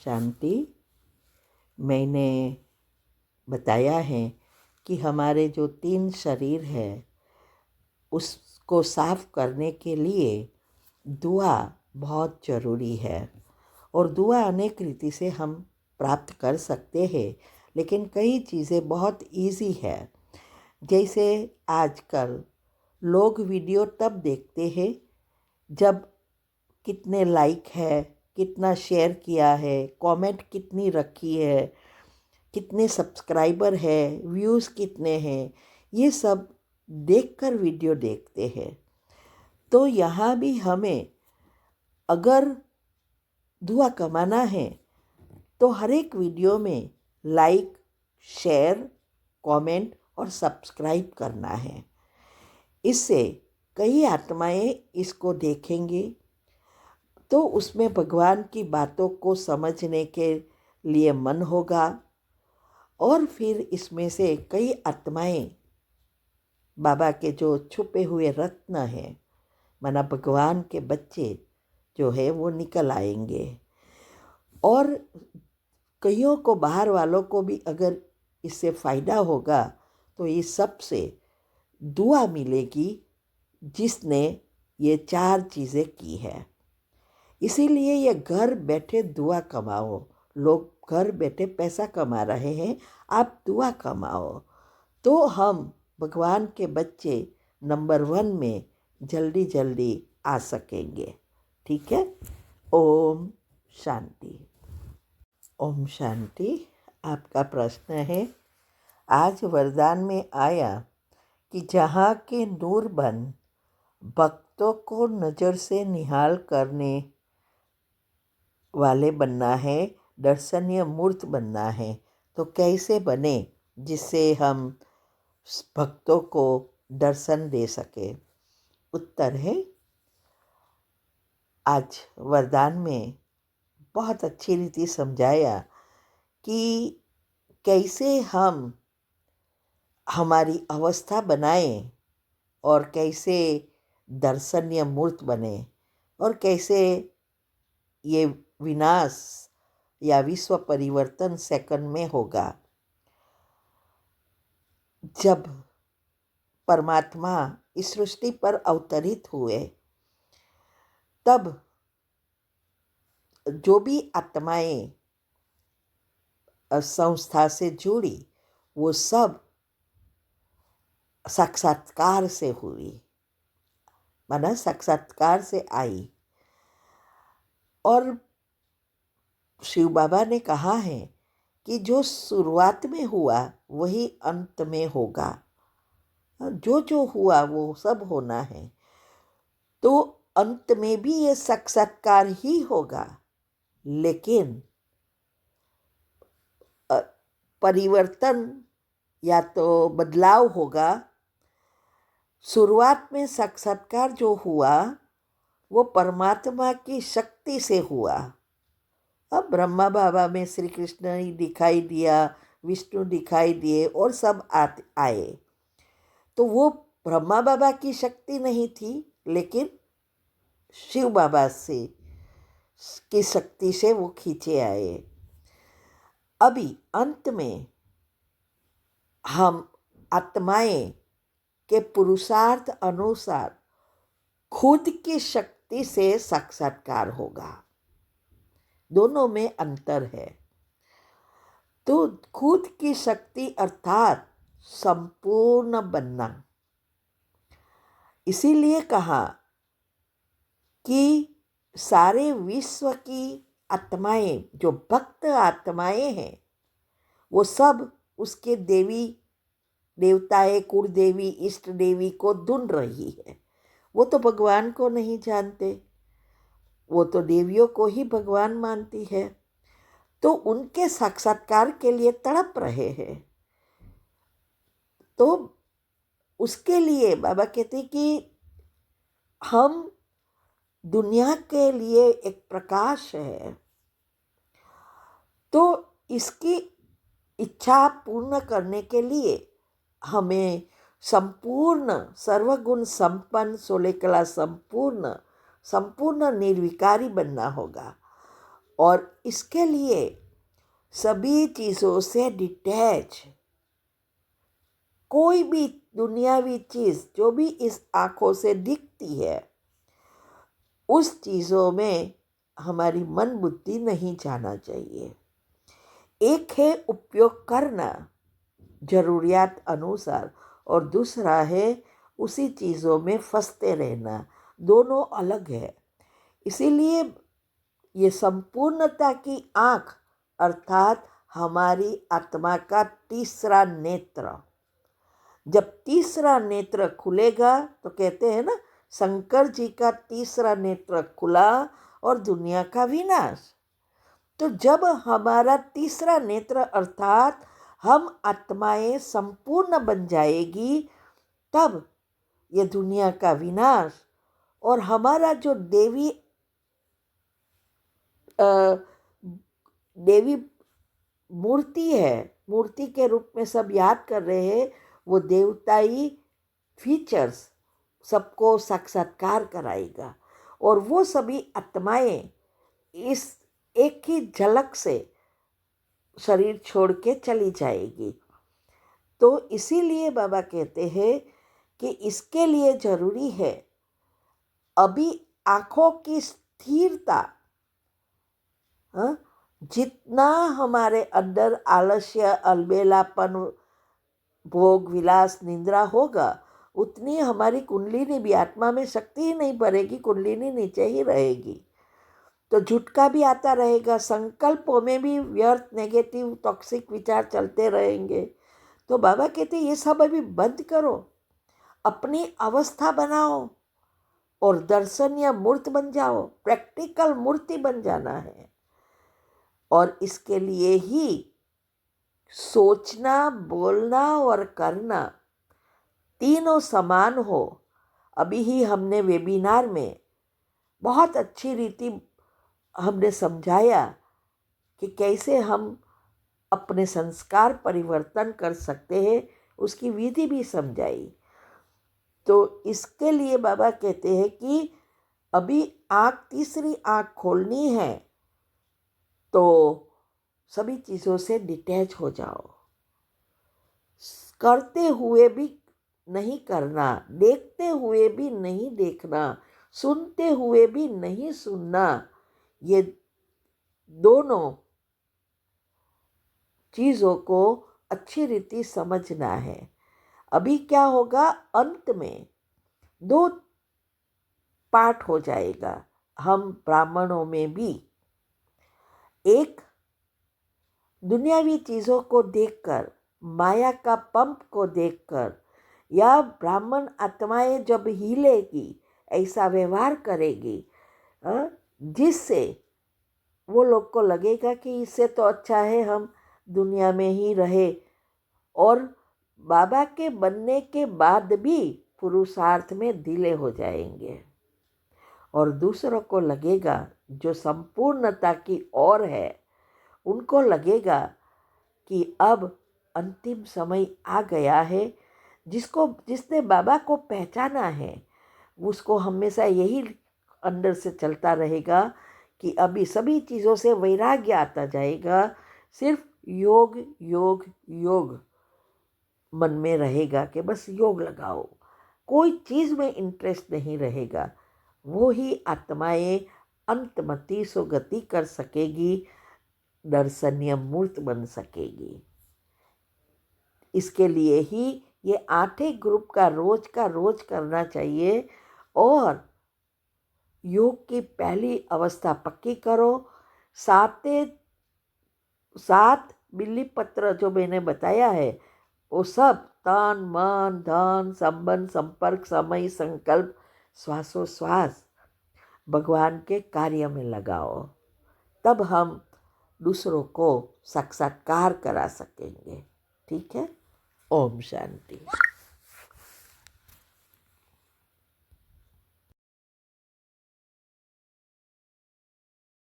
शांति। मैंने बताया है कि हमारे जो 3 शरीर है उसको साफ करने के लिए दुआ बहुत ज़रूरी है। और दुआ अनेक रीति से हम प्राप्त कर सकते हैं, लेकिन कई चीज़ें बहुत इजी है। जैसे आजकल लोग वीडियो तब देखते हैं जब कितने लाइक है, कितना शेयर किया है, कमेंट कितनी रखी है, कितने सब्सक्राइबर है, व्यूज़ कितने हैं, ये सब देखकर वीडियो देखते हैं। तो यहाँ भी हमें अगर दुआ कमाना है तो हर एक वीडियो में लाइक, शेयर, कमेंट और सब्सक्राइब करना है। इससे कई आत्माएं इसको देखेंगी तो उसमें भगवान की बातों को समझने के लिए मन होगा और फिर इसमें से कई आत्माएं बाबा के जो छुपे हुए रत्न हैं, माना भगवान के बच्चे जो है वो निकल आएंगे। और कईयों को, बाहर वालों को भी अगर इससे फ़ायदा होगा तो ये सबसे दुआ मिलेगी जिसने ये 4 चीज़ें की है। इसीलिए ये घर बैठे दुआ कमाओ। लोग घर बैठे पैसा कमा रहे हैं, आप दुआ कमाओ तो हम भगवान के बच्चे नंबर 1 में जल्दी जल्दी आ सकेंगे। ठीक है। ओम शांति। ओम शांति। आपका प्रश्न है, आज वरदान में आया कि जहाँ के नूरबन भक्तों को नज़र से निहाल करने वाले बनना है, दर्शनीय मूर्त बनना है, तो कैसे बने जिससे हम भक्तों को दर्शन दे सके। उत्तर है, आज वरदान में बहुत अच्छी रीति समझाया कि कैसे हम हमारी अवस्था बनाएं और कैसे दर्शनीय मूर्त बने और कैसे ये विनाश या विश्व परिवर्तन सेकंड में होगा। जब परमात्मा इस सृष्टि पर अवतरित हुए तब जो भी आत्माएं संस्था से जुड़ी वो सब साक्षात्कार से हुई, माना साक्षात्कार से आई। और शिव बाबा ने कहा है कि जो शुरुआत में हुआ वही अंत में होगा। जो जो हुआ वो सब होना है, तो अंत में भी ये साक्षात्कार ही होगा। लेकिन परिवर्तन या तो बदलाव होगा। शुरुआत में साक्षात्कार जो हुआ वो परमात्मा की शक्ति से हुआ। अब ब्रह्मा बाबा में श्री कृष्ण ही दिखाई दिया, विष्णु दिखाई दिए और सब आए। तो वो ब्रह्मा बाबा की शक्ति नहीं थी, लेकिन शिव बाबा से की शक्ति से वो खींचे आए। अभी अंत में हम आत्माएं के पुरुषार्थ अनुसार खुद की शक्ति से साक्षात्कार होगा। दोनों में अंतर है। तो खुद की शक्ति अर्थात संपूर्ण बनना। इसीलिए कहा कि सारे विश्व की आत्माएं, जो भक्त आत्माएं हैं, वो सब उसके देवी देवताएं, कुल देवी, इष्ट देवी को ढूंढ रही है। वो तो भगवान को नहीं जानते, वो तो देवियों को ही भगवान मानती है। तो उनके साक्षात्कार के लिए तड़प रहे हैं। तो उसके लिए बाबा कहते कि हम दुनिया के लिए एक प्रकाश है, तो इसकी इच्छा पूर्ण करने के लिए हमें संपूर्ण सर्वगुण संपन्न, 16 कला संपूर्ण निर्विकारी बनना होगा। और इसके लिए सभी चीज़ों से डिटैच, कोई भी दुनियावी चीज़ जो भी इस आँखों से दिखती है उस चीज़ों में हमारी मन बुद्धि नहीं जाना चाहिए। एक है उपयोग करना जरूरियात अनुसार और दूसरा है उसी चीज़ों में फंसते रहना, दोनों अलग है। इसीलिए ये संपूर्णता की आँख अर्थात हमारी आत्मा का तीसरा नेत्र, जब तीसरा नेत्र खुलेगा तो कहते हैं ना, शंकर जी का तीसरा नेत्र खुला और दुनिया का विनाश। तो जब हमारा तीसरा नेत्र अर्थात हम आत्माएं संपूर्ण बन जाएगी, तब ये दुनिया का विनाश और हमारा जो देवी मूर्ति है, मूर्ति के रूप में सब याद कर रहे हैं, वो देवताई फीचर्स सबको साक्षात्कार कराएगा और वो सभी आत्माएं इस एक ही झलक से शरीर छोड़ के चली जाएगी। तो इसीलिए बाबा कहते हैं कि इसके लिए जरूरी है अभी आँखों की स्थिरता। जितना हमारे अंदर आलस्य, अलबेलापन, भोग विलास, निंद्रा होगा, उतनी हमारी कुंडलिनी भी, आत्मा में शक्ति ही नहीं बढ़ेगी, कुंडलिनी नीचे ही रहेगी। तो झुटका भी आता रहेगा, संकल्पों में भी व्यर्थ, नेगेटिव, टॉक्सिक विचार चलते रहेंगे। तो बाबा कहते ये सब अभी बंद करो, अपनी अवस्था बनाओ और दर्शनीय मूर्त बन जाओ, प्रैक्टिकल मूर्ति बन जाना है। और इसके लिए ही सोचना, बोलना और करना तीनों समान हो। अभी ही हमने वेबिनार में बहुत अच्छी रीति हमने समझाया कि कैसे हम अपने संस्कार परिवर्तन कर सकते हैं, उसकी विधि भी समझाई। तो इसके लिए बाबा कहते हैं कि अभी तीसरी आँख खोलनी है तो सभी चीज़ों से डिटैच हो जाओ, करते हुए भी नहीं करना, देखते हुए भी नहीं देखना, सुनते हुए भी नहीं सुनना। ये दोनों चीज़ों को अच्छी रीति समझना है। अभी क्या होगा, अंत में दो पार्ट हो जाएगा हम ब्राह्मणों में भी। एक, दुनियावी चीज़ों को देखकर, माया का पंप को देखकर, या ब्राह्मण आत्माएं जब हिलेगी ऐसा व्यवहार करेगी जिससे वो लोग को लगेगा कि इससे तो अच्छा है हम दुनिया में ही रहे, और बाबा के बनने के बाद भी पुरुषार्थ में ढीले हो जाएंगे। और दूसरों को लगेगा, जो संपूर्णता की ओर है, उनको लगेगा कि अब अंतिम समय आ गया है। जिसने बाबा को पहचाना है उसको हमेशा यही अंदर से चलता रहेगा कि अभी सभी चीज़ों से वैराग्य आता जाएगा, सिर्फ योग योग योग मन में रहेगा कि बस योग लगाओ, कोई चीज़ में इंटरेस्ट नहीं रहेगा। वो ही आत्माएं अंतमति सुगति कर सकेगी, दर्शनीय मूर्त बन सकेगी। इसके लिए ही ये 8 ग्रुप का रोज करना चाहिए। और योग की पहली अवस्था पक्की करो। 7 बिल्ली पत्र जो मैंने बताया है वो सब तन मन धन संबंध संपर्क समय संकल्प श्वासोश्वास भगवान के कार्य में लगाओ, तब हम दूसरों को साक्षात्कार करा सकेंगे। ठीक है। ओम शांति।